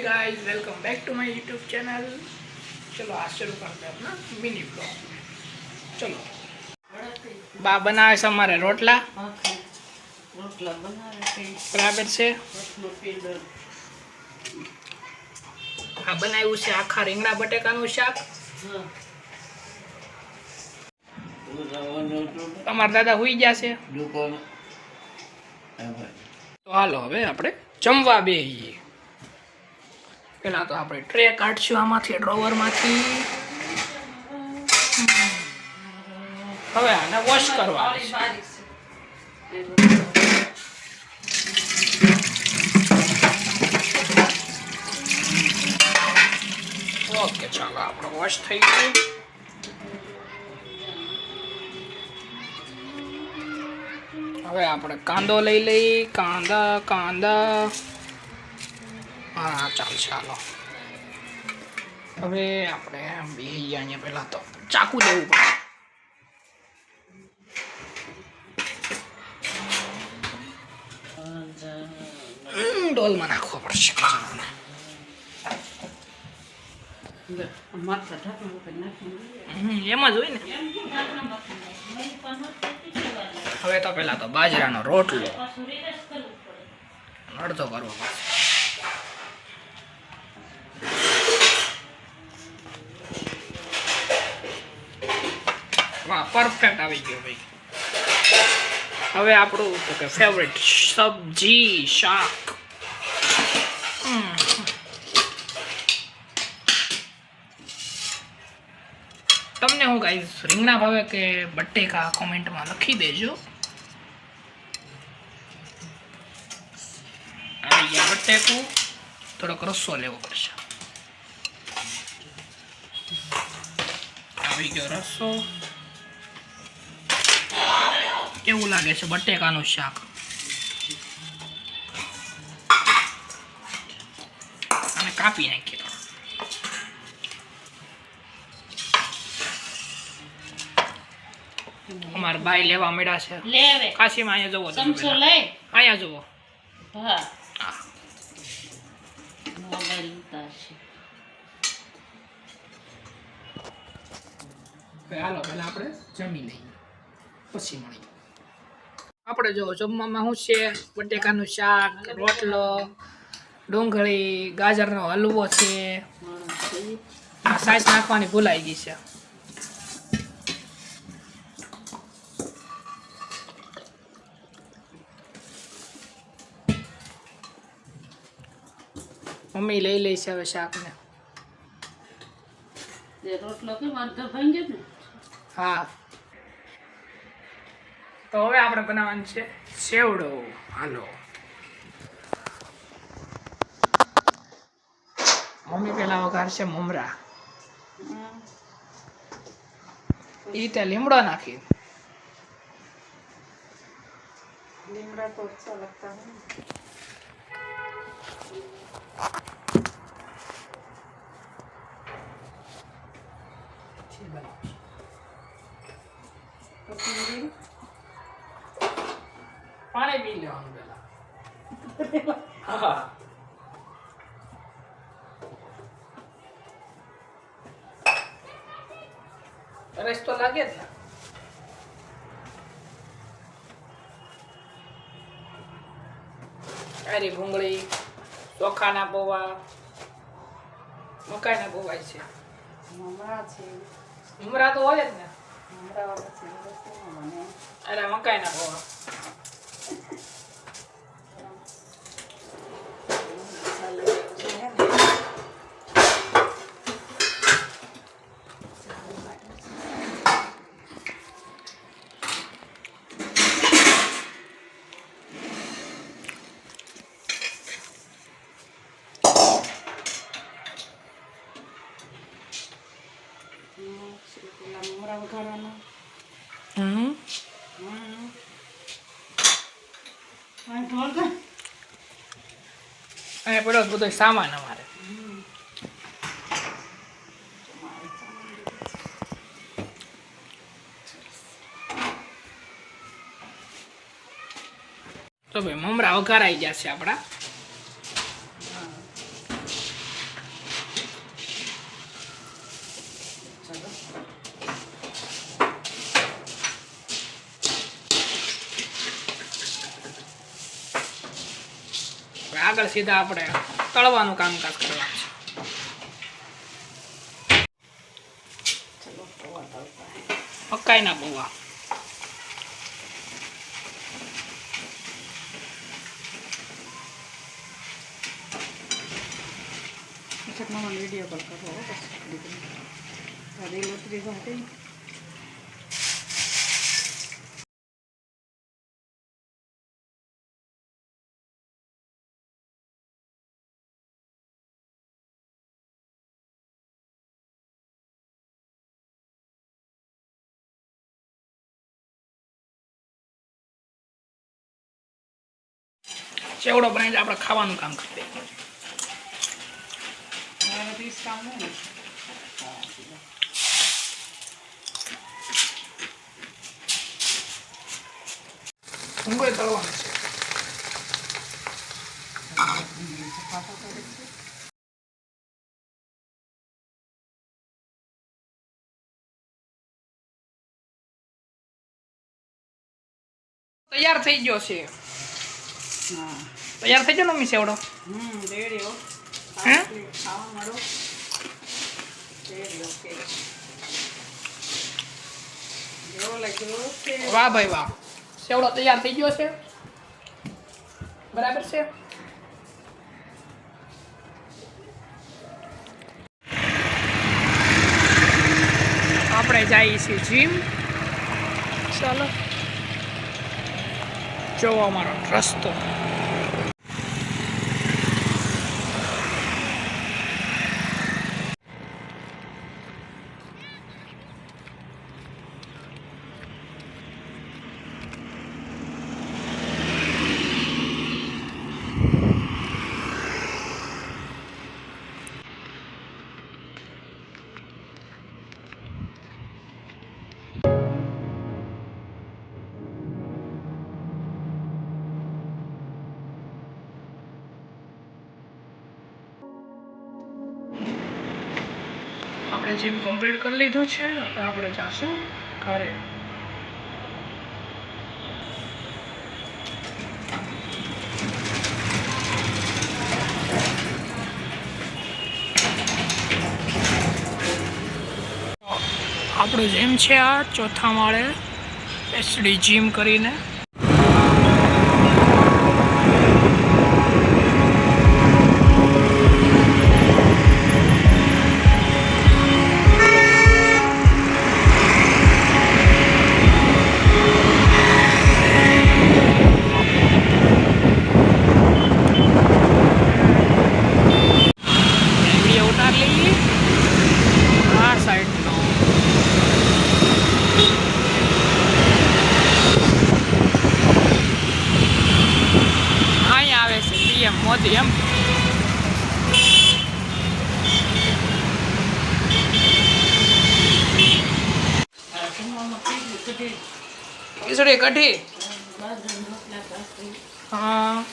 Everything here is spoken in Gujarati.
Guys welcome back to my YouTube channel. चलो आज शुरू करते हैं अपना मिनी ब्लॉग। चलो बा बनावे છે અમારે રોટલા બરાબર છે। આ બનાવ્યું છે આખા રીંગણા બટેકાનું શાક। તમારા દાદા હુઈ ગયા છે તો હાલો હવે આપણે જમવા બેહીએ। પેલા તો આપણે ટ્રે કાઢશું આમાંથી ડ્રોવરમાંથી। હવે આને વોશ કરવા ઓકે ચાલો આપણો વોશ થઈ ગયો। હવે આપણે કાંદો લઈ લઈ કાંદા हाँ चल चलो હવે આપણે બેહી અહીંયા પહેલા તો ચાકુ લેવું પડે। ડોલમાં નાખવો પડશે એમ જ હોય ને। હવે તો પહેલા તો બાજરાનો રોટલો અડધો કરવો પડશે। वाह परफेक्ट आ गयो भाई। हवे आपणो तो के फेवरेट सब्जी शाक तमने हूँ गाइस રીંગણા ભાવે કે બટેકા कमेंट में लखी देजो। आ बटेकू थोड़ो रस्सो लेवो पड़शे। આવી ગયો રસ્સો। કેવું લાગે છે બટેકાનું શાક? અને કાપી નાખીએ તો અમાર ભાઈ લેવા મળ્યા છે। લેવે કાશીમાં અહીંયા જોવો સમસો લે અહીંયા જોવો। હા હા મોબાઈલ ઉતારશે। હાલો પહેલા આપણે જમી લઈએ પછી મળીએ। આપણે જો જમવામાં શું છે બટેકાનું શાક રોટલો ડુંગળી ગાજરનો હલવો છે। આ સાઈઝ નાખવાની ભૂલાઈ ગઈ છે। મમ્મી લઈ લઈ છે હવે શાકને। રોટલો કેમ અડધો ભાંગ્યો ને? हाँ तो હવે આપણે બનાવવાનું છે સેવડો। હાલો મમ્મી પેલા વઘારશે મમરા। એ રીતે લીમડો નાખી લીમડા તો अच्छा लगता है। पानी पी लो पहला। हाँ रस तो लगे था। अरे भूंगળી ચોખાના પૌવા મકાઈના પૌવા છે। મમરા છે મમરા તો હોય જ ને। મમરા વાળા છે અરે મકાઈના પૌવા મમરા વઘારવાના। અહીંયા પડ્યો બધો સામાન અમારે। તો ભાઈ મમરા વઘારાઈ ગયા છે આપણા। હવે આગળ સીધા આપણે તળવાનું કામકાજ કરવાનું છે. મકાઈના પૌવા. वीडियो कॉल करो रेल उतरी जाती ચેવડો બનાવીને આપણે ખાવાનું કામ કરી દઈએ. ડુંગળી તળવાનું છે. તૈયાર થઈ ગયો છે. તૈયાર થઈ ગયો ને મમ્મી સેવડો? રેડી હો. હે? ખાવા મળો. Ready okay. જેવો લાગ્યો છે. વાહ ભાઈ વાહ, સેવડો તૈયાર થઈ ગયો છે. બરાબર છે. આપણે જઈએ છીએ જીમ. ચાલો જોવા અમારો રસ્તો. આપણે જીમ કમ્પ્લીટ કરી લીધું છે. હવે આપણે જાશું ઘરે. આપણું જીમ છે આ ચોથા માળે એસડી જીમ કરીને. વિડીયો ઉતાર લઈએ આ સાઈડનો. અહીંયા આવે છે પીએમ મોદી એમ. ખીચડી કઢી. હા